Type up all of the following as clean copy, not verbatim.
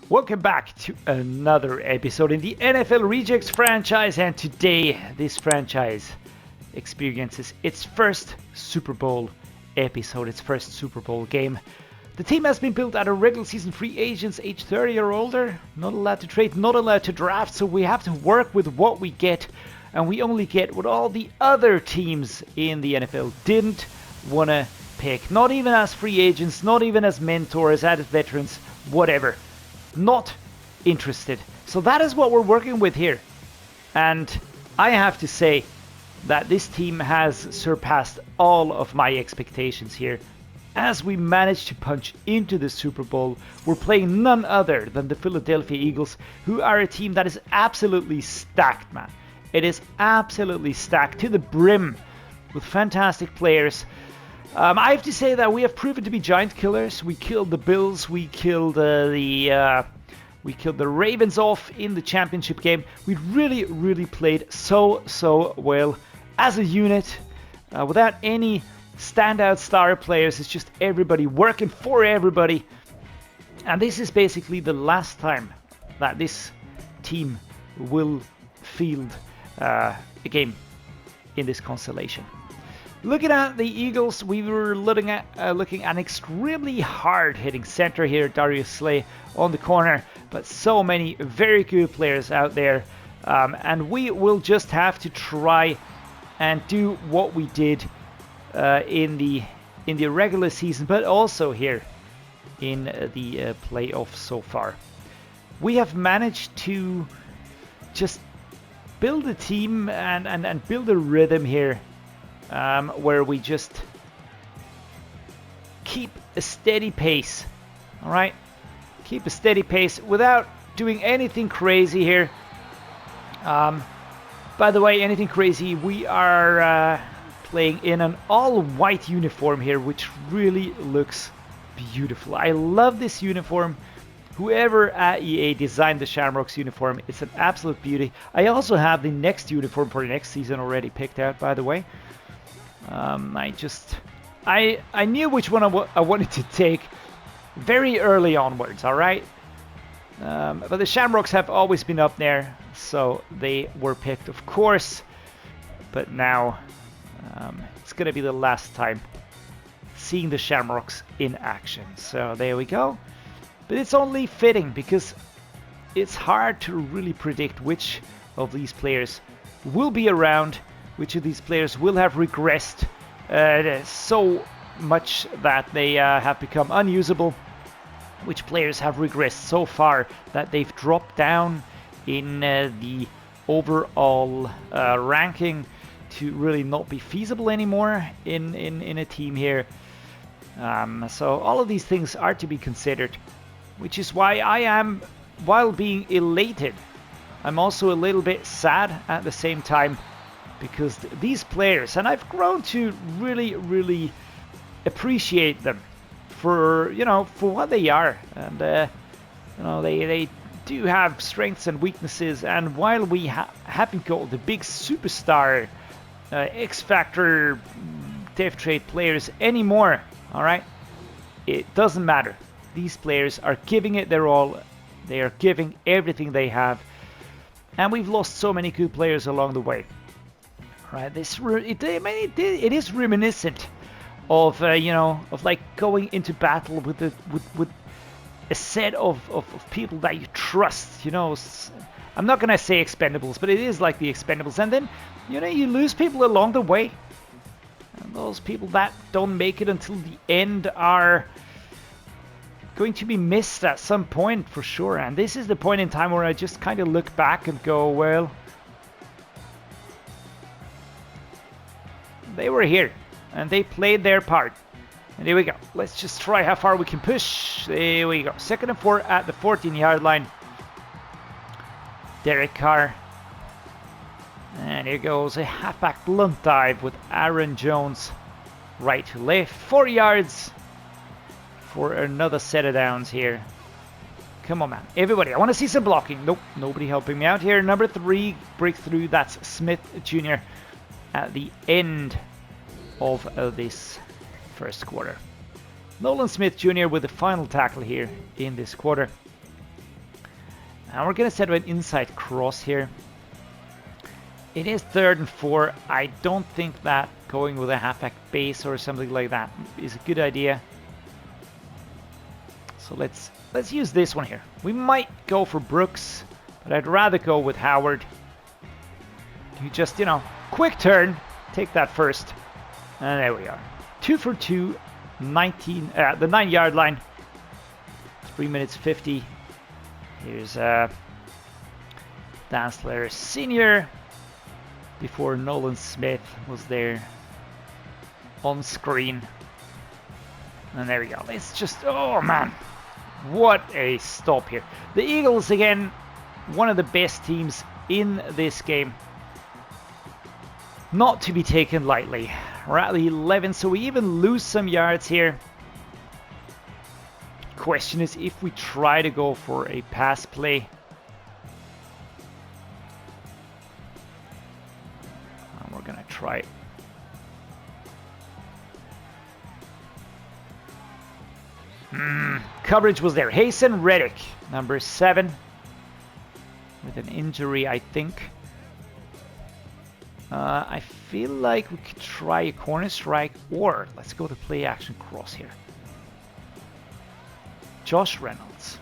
Welcome back to another episode in the NFL Rejects franchise, and today this franchise experiences its first Super Bowl episode, its first Super Bowl game. The team has been built out of regular season free agents age 30 or older, not allowed to trade, not allowed to draft, so we have to work with what we get, and we only get what all the other teams in the NFL didn't want to pick, not even as free agents, not even as mentors, as veterans, whatever. Not interested. So that is what we're working with here. And I have to say that this team has surpassed all of my expectations here. As we manage to punch into the Super Bowl, we're playing none other than the Philadelphia Eagles, who are a team that is absolutely stacked, man. It is absolutely stacked to the brim with fantastic players. I have to say that we have proven to be giant killers. We killed the Bills. We killed the Ravens off in the championship game. We really played so well as a unit, without any standout star players. It's just everybody working for everybody. And this is basically the last time that this team will field a game in this constellation. Looking at the Eagles, we were looking at an extremely hard-hitting center here, Dreddeus Slay on the corner, but so many very good players out there, and we will just have to try and do what we did in the regular season, but also here in the playoffs so far. We have managed to just build a team and build a rhythm here. Where we just keep a steady pace, all right? Keep a steady pace without doing anything crazy here. By the way, anything crazy, we are playing in an all-white uniform here, which really looks beautiful. I love this uniform. Whoever at EA designed the Shamrocks uniform, it's an absolute beauty. I also have the next uniform for the next season already picked out, by the way. I knew which one I wanted to take very early onwards, alright? But the Shamrocks have always been up there, so they were picked, of course. But now, it's going to be the last time seeing the Shamrocks in action. So there we go. But it's only fitting, because it's hard to really predict which of these players will be around, which of these players will have regressed so much that they have become unusable, which players have regressed so far that they've dropped down in the overall ranking to really not be feasible anymore in a team here. So all of these things are to be considered, which is why I am, while being elated, I'm also a little bit sad at the same time. Because these players, and I've grown to really appreciate them for what they are, and they do have strengths and weaknesses. And while we haven't got the big superstar X Factor death trade players anymore, all right, it doesn't matter. These players are giving it their all. They are giving everything they have, and we've lost so many good players along the way. Right, it is reminiscent of of like going into battle with a set of people that you trust. I'm not gonna say Expendables, but it is like the Expendables, and then you lose people along the way, and those people that don't make it until the end are going to be missed at some point for sure. And this is the point in time where I just kind of look back and go, well, they were here, and they played their part. And here we go. Let's just try how far we can push. There we go. 2nd and 4 at the 14-yard line. Derek Carr. And here goes a halfback blunt dive with Aaron Jones. Right to left. 4 yards for another set of downs here. Come on, man. Everybody, I want to see some blocking. Nope, nobody helping me out here. Number 3 breakthrough. That's Smith Jr. at the end of this first quarter. Nolan Smith Jr. with the final tackle here in this quarter. And we're going to set an inside cross here. It is 3rd and 4. I don't think that going with a halfback base or something like that is a good idea. So let's use this one here. We might go for Brooks, but I'd rather go with Howard. You just, you know, quick turn, take that first. And there we are. 2 for 2, the 9-yard line. 3 minutes 50. Here's Dan Slater Sr. before Nolan Smith was there on screen. And there we go. Let's just, oh man, what a stop here. The Eagles, again, one of the best teams in this game. Not to be taken lightly. We're at the 11, so we even lose some yards here. Question is if we try to go for a pass play. And we're gonna try it. Coverage was there. Hazen Reddick, number 7, with an injury, I think. I feel like we could try a corner strike, or let's go to play action cross here. Josh Reynolds.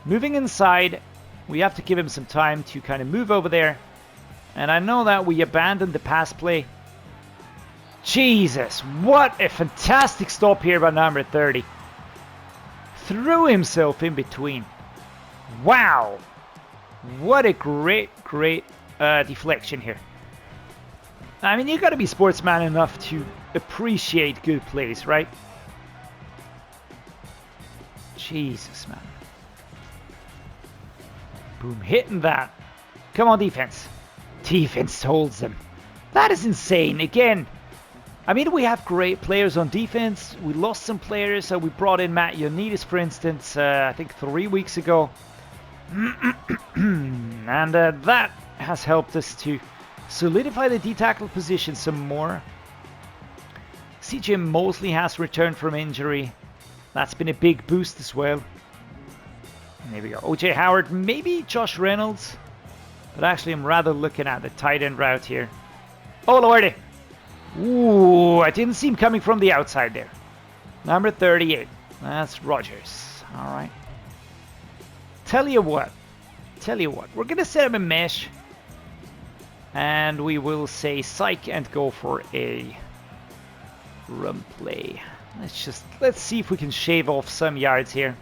Moving inside, we have to give him some time to kind of move over there. And I know that we abandoned the pass play. Jesus, what a fantastic stop here by number 30. Threw himself in between. Wow. What a great deflection here. I mean, you got to be sportsman enough to appreciate good plays, right? Jesus, man. Boom, hitting that. Come on, defense. Defense holds them. That is insane. Again, I mean, we have great players on defense. We lost some players, so we brought in Matt Ioannidis, for instance, I think 3 weeks ago. And that has helped us to solidify the D-tackle position some more. CJ Mosley has returned from injury. That's been a big boost as well. And there we go. OJ Howard, maybe Josh Reynolds. But actually, I'm rather looking at the tight end route here. Oh, lordy. Ooh, I didn't see him coming from the outside there. Number 38. That's Rogers. All right. Tell you what. We're going to set up a mesh. And we will say psych and go for a run play. Let's see if we can shave off some yards here.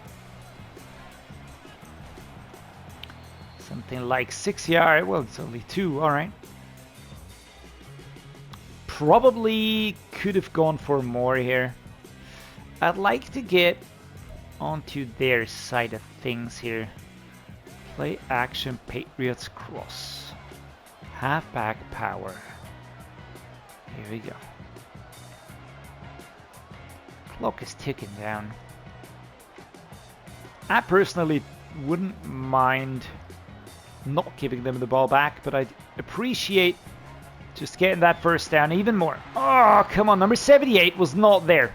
Something like 6 yards. Well, it's only 2. All right. Probably could have gone for more here. I'd like to get onto their side of things here. Play action Patriots cross. Halfback power. Here we go. Clock is ticking down. I personally wouldn't mind not giving them the ball back, but I'd appreciate just getting that first down even more. Oh, come on. Number 78 was not there.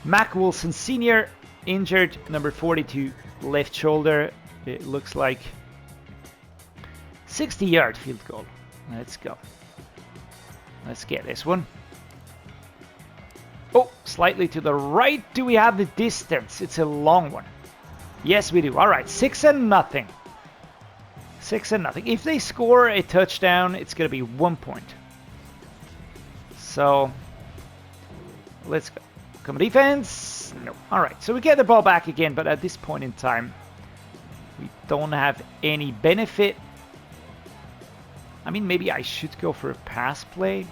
Mac Wilson Sr. injured. Number 42, left shoulder. It looks like 60-yard field goal. Let's go. Let's get this one. Oh, slightly to the right. Do we have the distance? It's a long one. Yes, we do. All right, 6-0. 6-0. If they score a touchdown, it's going to be 1 point. So, let's go. Come on, defense. No. All right, so we get the ball back again, but at this point in time, we don't have any benefit. I mean, maybe I should go for a pass play.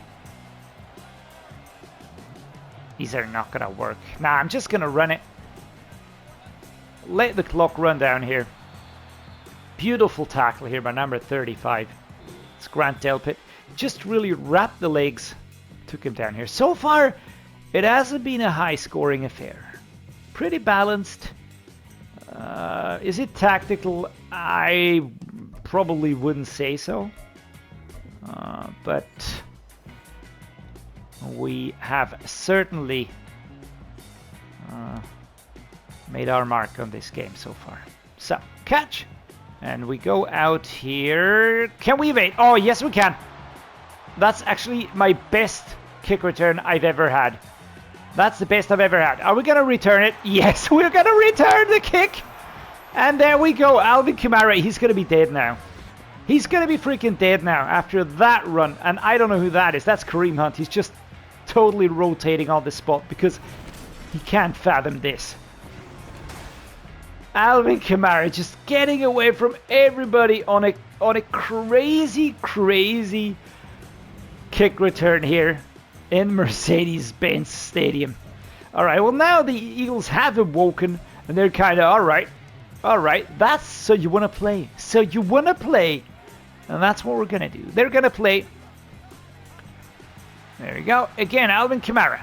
These are not going to work. Nah, I'm just going to run it. Let the clock run down here. Beautiful tackle here by number 35. It's Grant Delpit. Just really wrapped the legs. Took him down here. So far, it hasn't been a high-scoring affair. Pretty balanced. Is it tactical? I probably wouldn't say so. But we have certainly made our mark on this game so far. So, catch And we go out here. Can we evade? Oh, yes, we can. That's actually my best kick return I've ever had. That's the best I've ever had. Are we going to return it? Yes, we're going to return the kick. And there we go. Alvin Kamara, he's going to be dead now. He's going to be freaking dead now after that run. And I don't know who that is. That's Kareem Hunt. He's just totally rotating on the spot because he can't fathom this. Alvin Kamara just getting away from everybody on a crazy, crazy kick return here in Mercedes-Benz Stadium. All right, well, now the Eagles have awoken, and they're kind of, all right, that's so you want to play. So you want to play, and that's what we're going to do. They're going to play. There we go. Again, Alvin Kamara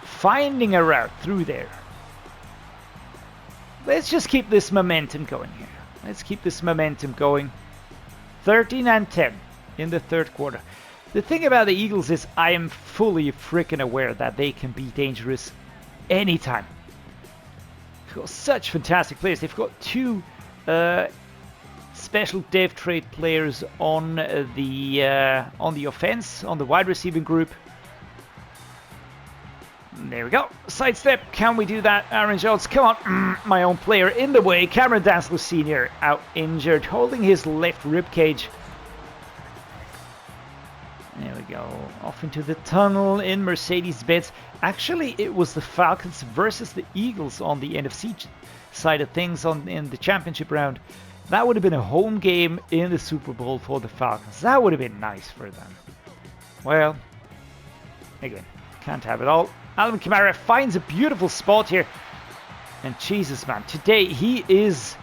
finding a route through there. Let's just keep this momentum going here. Let's keep this momentum going. 13-10 in the third quarter. The thing about the Eagles is I am fully freaking aware that they can be dangerous anytime. They've got such fantastic players. They've got two special dev trade players on the offense, on the wide receiving group. There we go. Sidestep. Can we do that? Aaron Jones. Come on. My own player in the way. Cameron Danslow Sr. out injured, holding his left rib cage. There we go. Off into the tunnel in Mercedes-Benz. Actually, it was the Falcons versus the Eagles on the NFC side of things in the championship round. That would have been a home game in the Super Bowl for the Falcons. That would have been nice for them. Well, again, can't have it all. Alvin Kamara finds a beautiful spot here. And Jesus, man, today he is,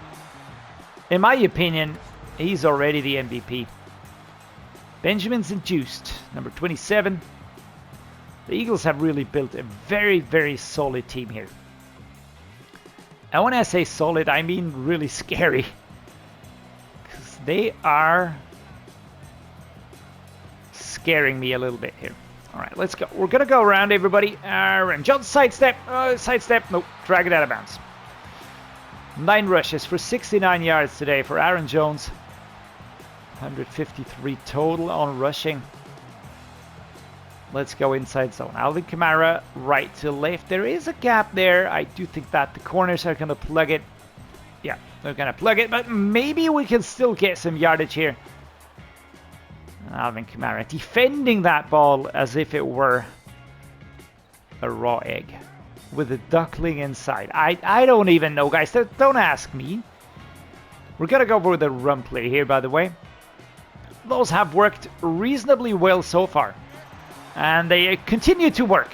in my opinion, he's already the MVP. Benjamin's induced, number 27. The Eagles have really built a very, very solid team here. And when I say solid, I mean really scary. Because they are scaring me a little bit here. All right, let's go. We're going to go around, everybody. Aaron Jones, sidestep. Sidestep. Nope, drag it out of bounds. 9 rushes for 69 yards today for Aaron Jones. 153 total on rushing. Let's go inside zone. Alvin Kamara, right to left. There is a gap there. I do think that the corners are going to plug it. Yeah, they're going to plug it, but maybe we can still get some yardage here. Alvin Kamara defending that ball as if it were a raw egg with a duckling inside. I don't even know, guys. Don't ask me. We're going to go for the run play here, by the way. Those have worked reasonably well so far. And they continue to work.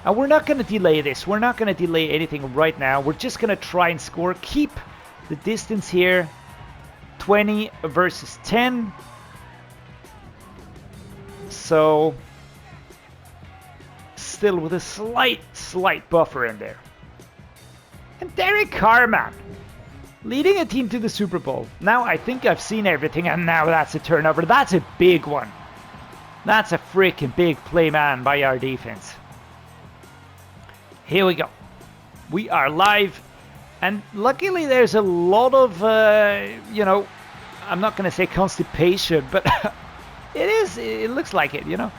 And we're not going to delay this. We're not going to delay anything right now. We're just going to try and score. Keep the distance here. 20 versus 10. So, still with a slight buffer in there. And Derek Carr, man, leading a team to the Super Bowl. Now I think I've seen everything, and now that's a turnover. That's a big one. That's a freaking big play, man, by our defense. Here we go. We are live, and luckily there's a lot of, you know, I'm not going to say constipation, but it looks like it, you know.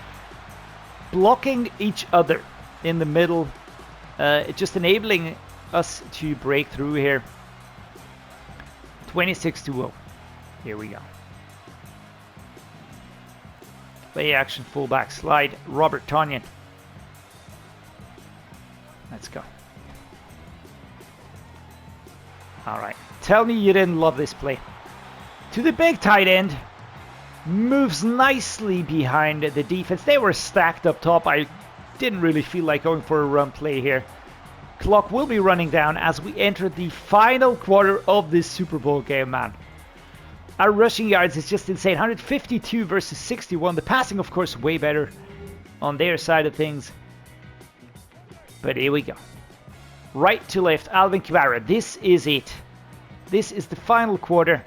Blocking each other in the middle, just enabling us to break through here. 26-0. Here we go. Play action fullback slide. Robert Tonyan. Let's go. All right. Tell me you didn't love this play. To the big tight end. Moves nicely behind the defense. They were stacked up top. I didn't really feel like going for a run play here. Clock will be running down as we enter the final quarter of this Super Bowl game, man. Our rushing yards is just insane. 152 versus 61. The passing, of course, way better on their side of things. But here we go. Right to left, Alvin Kamara. This is it. This is the final quarter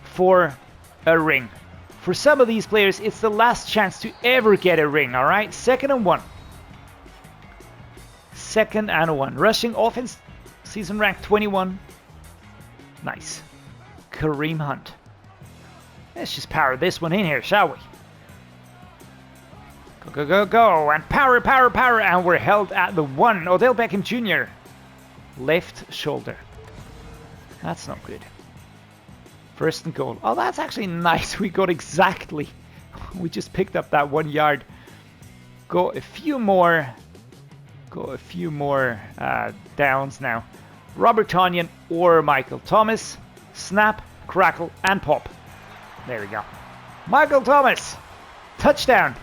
for a ring. For some of these players, it's the last chance to ever get a ring, all right? 2nd and 1. 2nd and 1. Rushing offense, season rank 21. Nice. Kareem Hunt. Let's just power this one in here, shall we? Go, go, go, go. And power, power, power. And we're held at the 1. Odell Beckham Jr. Left shoulder. That's not good. First and goal. Oh, that's actually nice. We got exactly. We just picked up that 1 yard. Go a few more. Go a few more downs now. Robert Tonyan or Michael Thomas. Snap, crackle, and pop. There we go. Michael Thomas. Touchdown.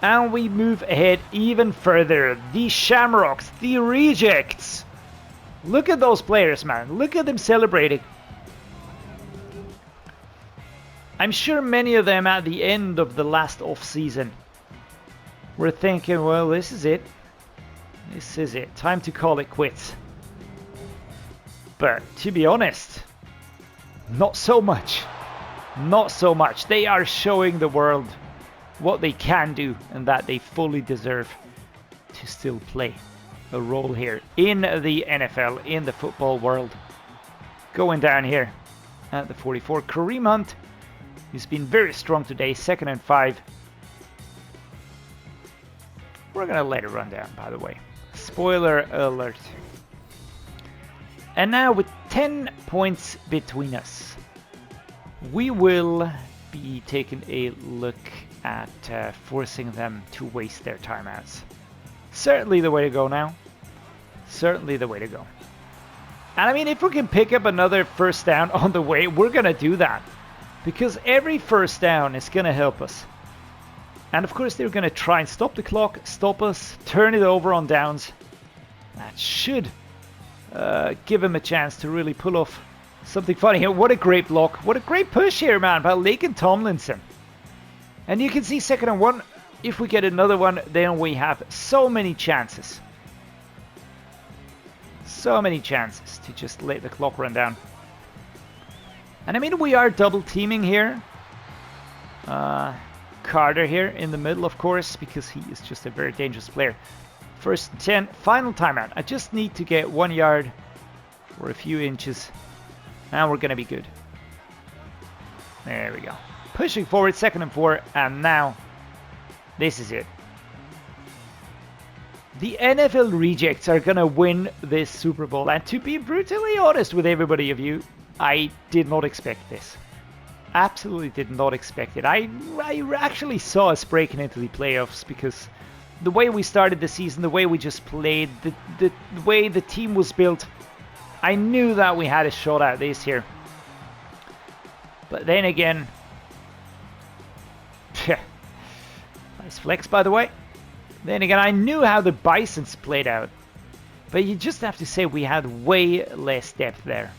And we move ahead even further. The Shamrocks, the Rejects. Look at those players, man. Look at them celebrating. I'm sure many of them at the end of the last off-season were thinking, well, this is it. This is it. Time to call it quits. But to be honest, not so much. Not so much. They are showing the world what they can do and that they fully deserve to still play a role here in the NFL, in the football world. Going down here at the 44. Kareem Hunt, he's been very strong today. 2nd and 5. We're going to let it run down, by the way. Spoiler alert. And now with 10 points between us, we will be taking a look at forcing them to waste their timeouts. Certainly the way to go now. Certainly the way to go. And I mean, if we can pick up another first down on the way, we're going to do that. Because every first down is going to help us. And of course, they're going to try and stop the clock, stop us, turn it over on downs. That should give them a chance to really pull off something funny here. What a great block. What a great push here, man, by Laken Tomlinson. And you can see 2nd and 1. If we get another one, then we have so many chances. So many chances to just let the clock run down. And I mean, we are double teaming here. Carter here in the middle, of course, because he is just a very dangerous player. 1st and 10, final timeout. I just need to get 1 yard or a few inches. And we're going to be good. There we go. Pushing forward, 2nd and 4. And now, this is it. The NFL Rejects are going to win this Super Bowl. And to be brutally honest with everybody of you, I did not expect this. Absolutely did not expect it. I actually saw us breaking into the playoffs because the way we started the season, the way we just played, the way the team was built, I knew that we had a shot at this here. But then again, nice flex, by the way. Then again, I knew how the Bisons played out. But you just have to say we had way less depth there.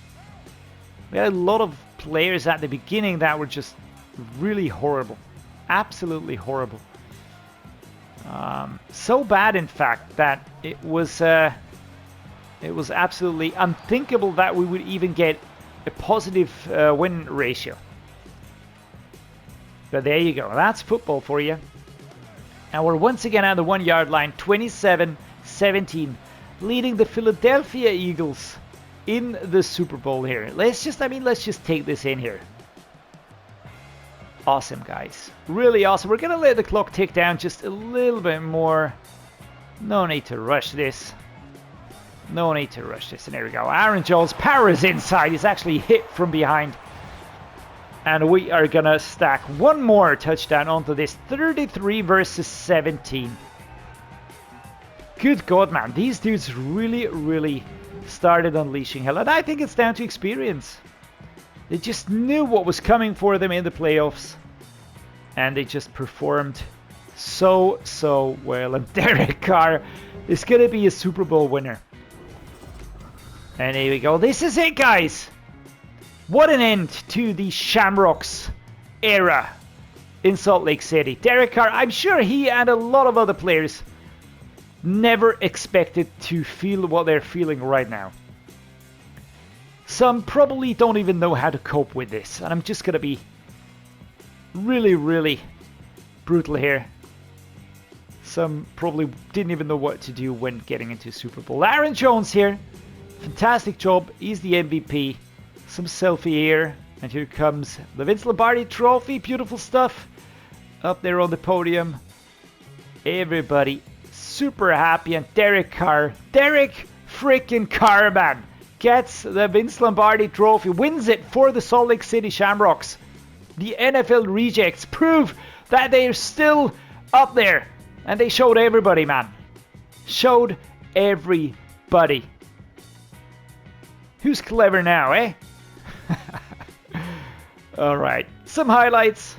We had a lot of players at the beginning that were just really horrible. Absolutely horrible. So bad, in fact, that it was absolutely unthinkable that we would even get a positive win ratio. But there you go. That's football for you. And we're once again at the 1 yard line, 27-17, leading the Philadelphia Eagles in the Super Bowl here. Let's just take this in here. Awesome, guys. Really awesome. We're going to let the clock tick down just a little bit more. No need to rush this. No need to rush this. And there we go. Aaron Jones powers inside. He's actually hit from behind. And we are going to stack one more touchdown onto this. 33 versus 17. Good God, man. These dudes really, really started unleashing hell. And I think it's down to experience. They just knew what was coming for them in the playoffs. And they just performed so well. And Derek Carr is going to be a Super Bowl winner. And here we go. This is it, guys. What an end to the Shamrocks era in Salt Lake City. Derek Carr, I'm sure he and a lot of other players never expected to feel what they're feeling right now. Some probably don't even know how to cope with this. And I'm just going to be really, really brutal here. Some probably didn't even know what to do when getting into Super Bowl. Aaron Jones here. Fantastic job. He's the MVP. some selfie here. And here comes the Vince Lombardi trophy. Beautiful stuff. Up there on the podium. Everybody super happy. And Derek freaking Carr, man, gets the Vince Lombardi trophy. Wins it for the Salt Lake City Shamrocks. The NFL rejects prove that they're still up there. And they showed everybody, man. Showed everybody. Who's clever now, eh? Alright, some highlights,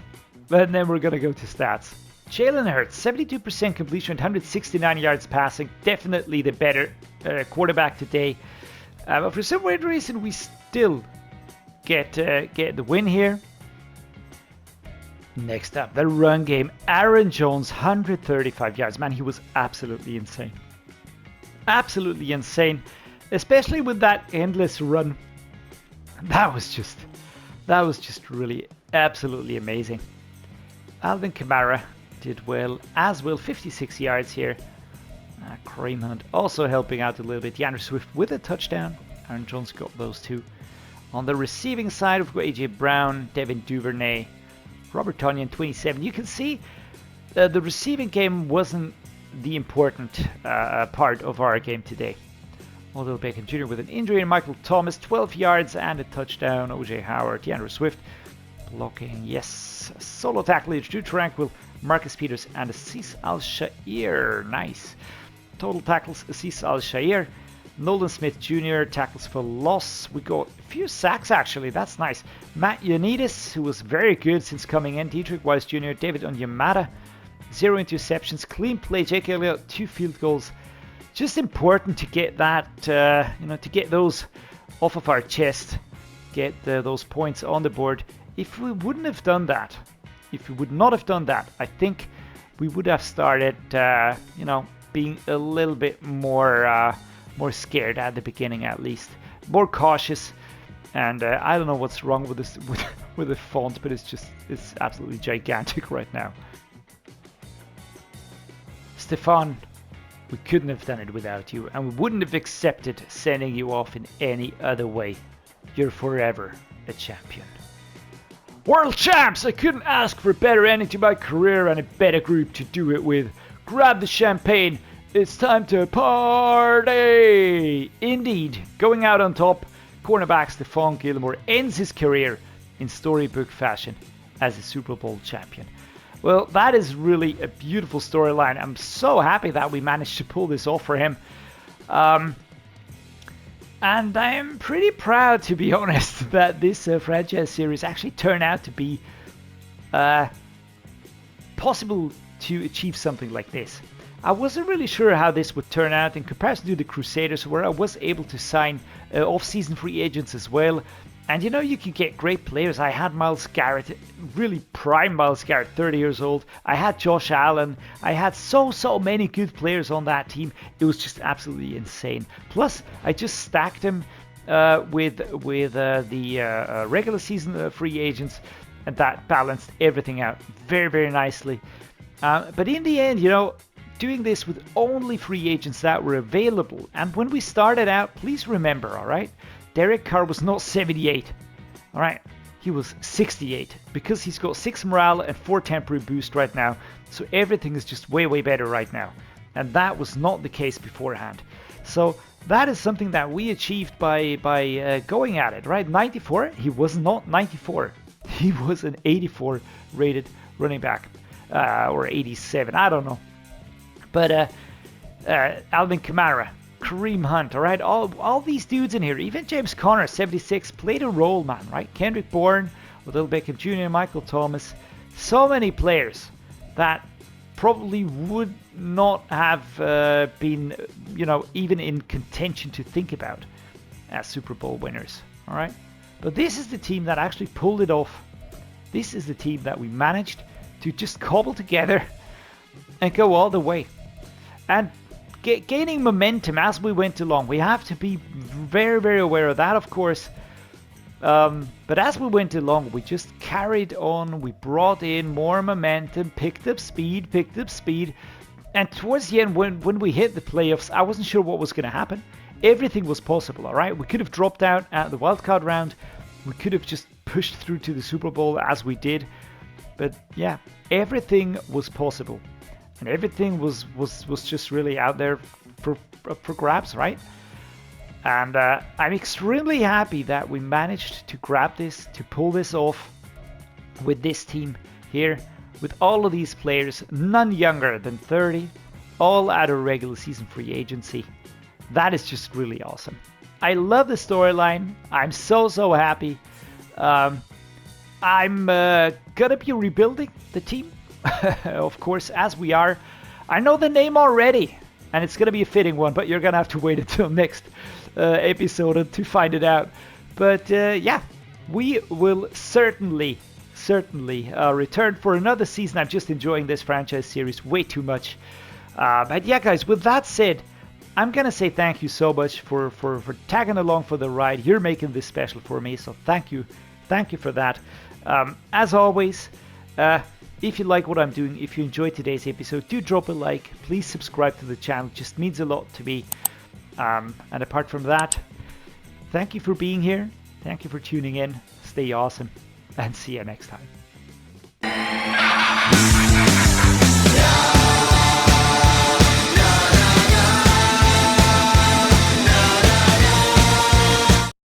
and then we're going to go to stats. Jalen Hurts, 72% completion, 169 yards passing. Definitely the better quarterback today. But for some weird reason, we still get the win here. Next up, the run game. Aaron Jones, 135 yards. Man, he was absolutely insane. Absolutely insane. Especially with that endless run. That was just really absolutely amazing. Alvin Kamara did well as well. 56 yards here. Kareem Hunt also helping out a little bit. DeAndre Swift with a touchdown. Aaron Jones got those two. On the receiving side, we've got AJ Brown, Devin Duvernay, Robert Tonyan, 27. You can see the receiving game wasn't the important part of our game today. Odell Beckham Jr. with an injury, and Michael Thomas, 12 yards and a touchdown. OJ Howard, DeAndre Swift blocking, yes. Solo tackle, Drew Tranquil, Marcus Peters, and Azeez Al-Shaair. Nice. Total tackles, Azeez Al-Shaair. Nolan Smith Jr. tackles for loss. We got a few sacks, actually. That's nice. Matt Ioannidis, who was very good since coming in. Dietrich Wise Jr. David Onyemata. 0 interceptions. Clean play. Jake Elliott, 2 field goals. Just important to get that, to get those off of our chest. Get those points on the board. If we wouldn't have done that, if we would not have done that, I think we would have started, being a little bit more scared at the beginning, at least. More cautious. And I don't know what's wrong with this with the font, but it's absolutely gigantic right now. Stefan, we couldn't have done it without you, and we wouldn't have accepted sending you off in any other way. You're forever a champion. World champs! I couldn't ask for a better ending to my career and a better group to do it with. Grab the champagne. It's time to party! Indeed, going out on top, cornerback Stephon Gilmore ends his career in storybook fashion as a Super Bowl champion. Well, that is really a beautiful storyline. I'm so happy that we managed to pull this off for him. And I'm pretty proud, to be honest, that this franchise series actually turned out to be possible to achieve something like this. I wasn't really sure how this would turn out in comparison to the Crusaders, where I was able to sign off-season free agents as well. And you can get great players. I had Myles Garrett, really prime Myles Garrett, 30 years old. I had Josh Allen. I had so many good players on that team. It was just absolutely insane. Plus, I just stacked them with the regular season free agents, and that balanced everything out very, very nicely. But in the end, doing this with only free agents that were available. And when we started out, please remember, all right? Derek Carr was not 78, all right? He was 68 because he's got 6 morale and 4 temporary boost right now. So everything is just way, way better right now. And that was not the case beforehand. So that is something that we achieved by going at it, right? 94, he was not 94. He was an 84 rated running back, or 87, I don't know. But Alvin Kamara, Kareem Hunt, all right, all these dudes in here, even James Conner, 76, played a role, man, right? Kendrick Bourne, Odell Beckham Jr., Michael Thomas, so many players that probably would not have been, even in contention to think about as Super Bowl winners, all right? But this is the team that actually pulled it off. This is the team that we managed to just cobble together and go all the way. And gaining momentum as we went along. We have to be very, very aware of that, of course. But as we went along, we just carried on. We brought in more momentum, picked up speed. And towards the end, when we hit the playoffs, I wasn't sure what was going to happen. Everything was possible, all right? We could have dropped out at the wildcard round. We could have just pushed through to the Super Bowl as we did. But yeah, everything was possible. And everything was just really out there for grabs, right? And I'm extremely happy that we managed to grab this, to pull this off with this team here, with all of these players, none younger than 30, all out of regular season free agency. That is just really awesome. I love the storyline. I'm so happy. I'm gonna be rebuilding the team, of course, as we are. I know the name already, and it's gonna be a fitting one, but you're gonna have to wait until next episode to find it out. But yeah, we will certainly return for another season. I'm just enjoying this franchise series way too much. But yeah, guys, with that said, I'm gonna say thank you so much for tagging along for the ride. You're making this special for me, so thank you for that. As always, if you like what I'm doing, if you enjoyed today's episode, do drop a like. Please subscribe to the channel, it just means a lot to me. And apart from that, thank you for being here. Thank you for tuning in. Stay awesome, and see you next time.